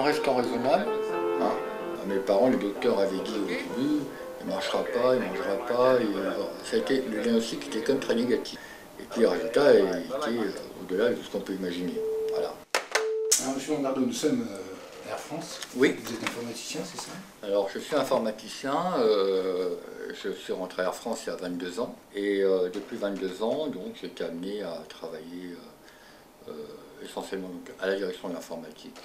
restant raisonnable. Hein. Mes parents, les docteurs avaient dit au début, il ne marchera pas, il ne mangera pas. Ça a été, le diagnostic était quand même très négatif. Et puis le résultat était au-delà de ce qu'on peut imaginer. Voilà. Alors, monsieur Longardeau, nous sommes Air France. Oui. Vous êtes informaticien, c'est ça? Alors, je suis informaticien. Je suis rentré à Air France il y a 22 ans. Et depuis 22 ans, donc, j'ai été amené à travailler essentiellement à la direction de l'informatique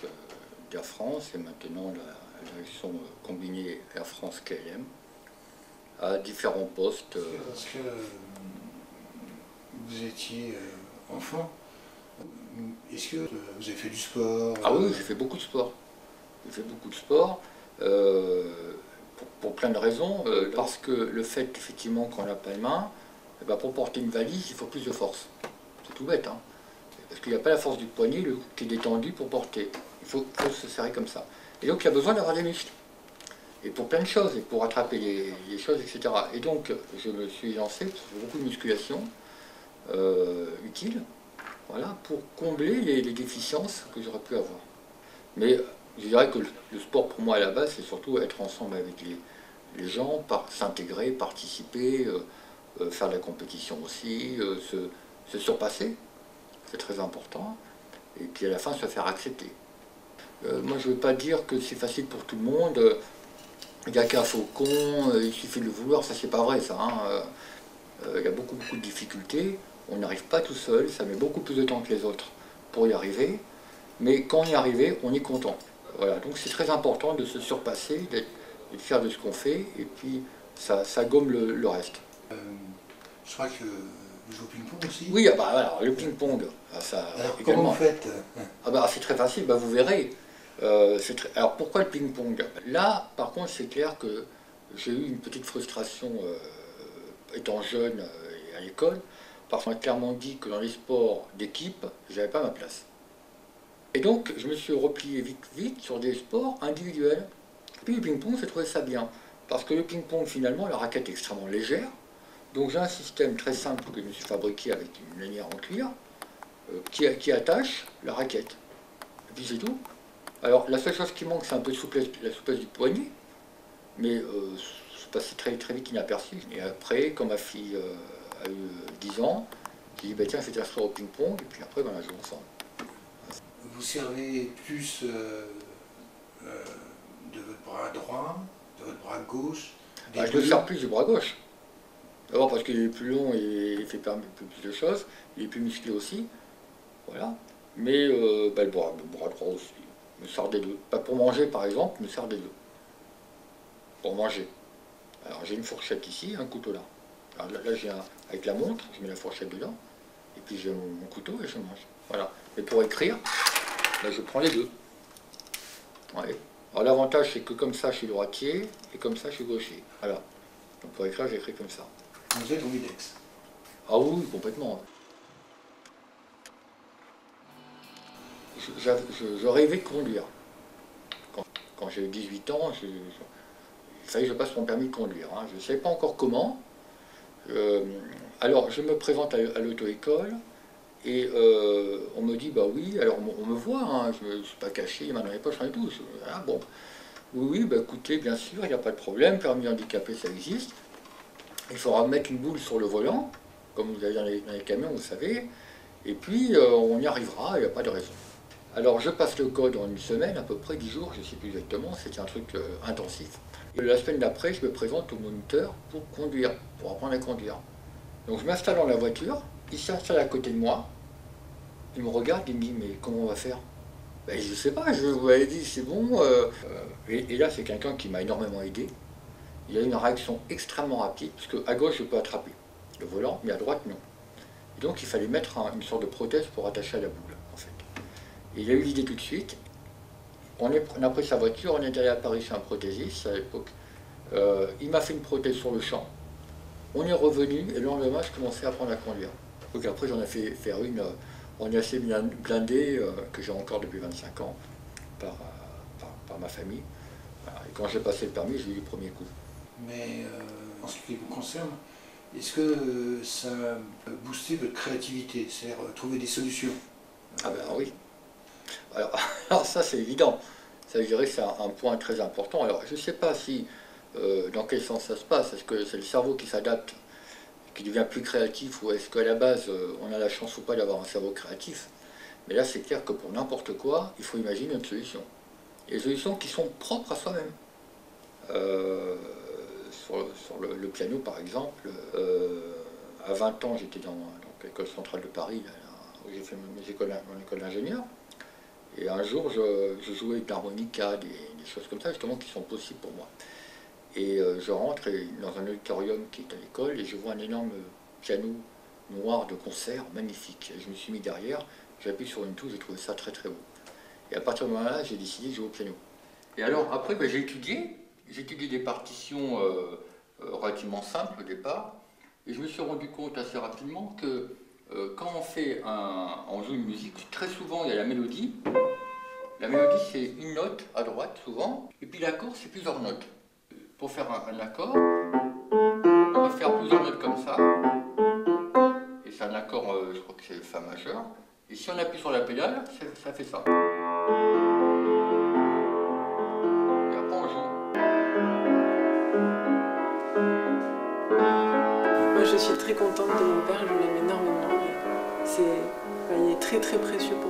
d'Air France et maintenant la direction combinée Air France KLM à différents postes. Parce que vous étiez enfant, est-ce que vous avez fait du sport? Ah oui, j'ai fait beaucoup de sport. J'ai fait beaucoup de sport pour plein de raisons. Parce que le fait effectivement qu'on n'a pas de main, eh ben, pour porter une valise, il faut plus de force. C'est tout bête, hein. Parce qu'il n'y a pas la force du poignet qui est détendu pour porter. Il faut se serrer comme ça. Et donc il y a besoin d'avoir des muscles. Et pour plein de choses, et pour attraper les choses, etc. Et donc je me suis lancé sur beaucoup de musculation utile, voilà, pour combler les déficiences que j'aurais pu avoir. Mais je dirais que le sport pour moi à la base, c'est surtout être ensemble avec les gens, s'intégrer, participer, faire de la compétition aussi, se surpasser. C'est très important, et puis à la fin se faire accepter. Moi je ne veux pas dire que c'est facile pour tout le monde, il n'y a qu'un faucon, il suffit de le vouloir, ça c'est pas vrai ça. Hein. Il y a beaucoup de difficultés, on n'arrive pas tout seul, ça met beaucoup plus de temps que les autres pour y arriver, mais quand on y arrive, on est content. Voilà, donc c'est très important de se surpasser, de faire de ce qu'on fait, et puis ça gomme le reste. Je crois que vous jouez au ping-pong aussi? Oui, ah bah, alors, le ping-pong, ça alors, également. comment vous faites? Ah bah, c'est très facile, bah, vous verrez. Alors pourquoi le ping-pong? Là, par contre, c'est clair que j'ai eu une petite frustration étant jeune et à l'école, parce qu'on m'a clairement dit que dans les sports d'équipe, j'avais pas ma place. Et donc, je me suis replié vite sur des sports individuels. Puis le ping-pong, j'ai trouvé ça bien, parce que le ping-pong, finalement, la raquette est extrêmement légère. Donc j'ai un système très simple que je me suis fabriqué avec une lanière en cuir qui attache la raquette. Et puis c'est tout. Alors la seule chose qui manque, c'est un peu de souplesse, la souplesse du poignet, mais c'est passé très vite inaperçu. Et après, quand ma fille a eu 10 ans, j'ai dit bah, tiens, je vais t'inscrire au ping-pong, et puis après, ben, on a joué ensemble. Vous servez plus de votre bras droit, de votre bras gauche? Bah, je le sers plus du bras gauche. D'abord parce qu'il est plus long et il fait plus de choses, il est plus musclé aussi, voilà. Mais bah, le bras droit aussi, je me sers des deux. Pas pour manger par exemple, je me sers des deux. Pour manger. Alors j'ai une fourchette ici, un couteau là. Alors là j'ai avec la montre, je mets la fourchette dedans, et puis j'ai mon couteau et je mange. Voilà. Mais pour écrire, là, je prends les deux. Ouais. Alors l'avantage c'est que comme ça je suis droitier, et comme ça je suis gaucher. Voilà. Donc pour écrire, j'écris comme ça. Vous êtes ambidex? Ah oui, complètement. Je rêvais de conduire. Quand j'ai eu 18 ans, il fallait que je passe mon permis de conduire. Hein. Je ne savais pas encore comment. Alors, je me présente à l'auto-école et on me dit, bah oui, alors on me voit, hein, je ne suis pas caché, il m'a dans les poches, rien du tout. Ah bon, oui, bah écoutez, bien sûr, il n'y a pas de problème, permis handicapé, ça existe. Il faudra mettre une boule sur le volant, comme vous avez dans les camions, vous savez, et puis on y arrivera, il n'y a pas de raison. Alors je passe le code en une semaine, à peu près 10 jours, je ne sais plus exactement, c'était un truc intensif. Et la semaine d'après, je me présente au moniteur pour conduire, pour apprendre à conduire. Donc je m'installe dans la voiture, il s'installe à côté de moi, il me regarde, il me dit, mais comment on va faire? Ben, je ne sais pas, je vous avais dit, c'est bon. Et là, c'est quelqu'un qui m'a énormément aidé. Il a eu une réaction extrêmement rapide, parce qu'à gauche, je peux attraper le volant, mais à droite, non. Et donc, il fallait mettre une sorte de prothèse pour attacher à la boule, en fait. Et il a eu l'idée tout de suite. On a pris sa voiture, on est allé à Paris chez un prothésiste à l'époque. Il m'a fait une prothèse sur le champ. On est revenu, et le lendemain, je commençais à apprendre à conduire. Donc après, j'en ai fait faire une, on est assez bien blindé, que j'ai encore depuis 25 ans, par ma famille. Voilà. Et quand j'ai passé le permis, j'ai eu le premier coup. Mais en ce qui vous concerne, est-ce que ça a boosté votre créativité, c'est-à-dire trouver des solutions? Ah ben oui. Alors ça c'est évident. Ça, je dirais, c'est un point très important. Alors, je ne sais pas si, dans quel sens ça se passe. Est-ce que c'est le cerveau qui s'adapte, qui devient plus créatif, ou est-ce qu'à la base, on a la chance ou pas d'avoir un cerveau créatif? Mais là, c'est clair que pour n'importe quoi, il faut imaginer une solution. Et des solutions qui sont propres à soi-même. Sur le piano, par exemple, à 20 ans, j'étais dans l'école centrale de Paris, où j'ai fait mon école d'ingénieur. Et un jour, je jouais avec l'harmonica, des choses comme ça, justement, qui sont possibles pour moi. Et je rentre dans un auditorium qui est à l'école et je vois un énorme piano noir de concert, magnifique. Et je me suis mis derrière, j'appuie sur une touche, j'ai trouvé ça très très beau. Et à partir de ce moment-là, j'ai décidé de jouer au piano. Et alors, après, ben, j'ai étudié des partitions relativement simples au départ, et je me suis rendu compte assez rapidement que quand on joue une musique, très souvent il y a la mélodie. La mélodie, c'est une note à droite, souvent, et puis l'accord, c'est plusieurs notes. Pour faire un accord, on va faire plusieurs notes comme ça, et c'est un accord, je crois que c'est Fa majeur, et si on appuie sur la pédale, ça fait ça. Et après, on joue. Moi, je suis très contente de mon père, je l'aime énormément. Il est très très précieux pour moi.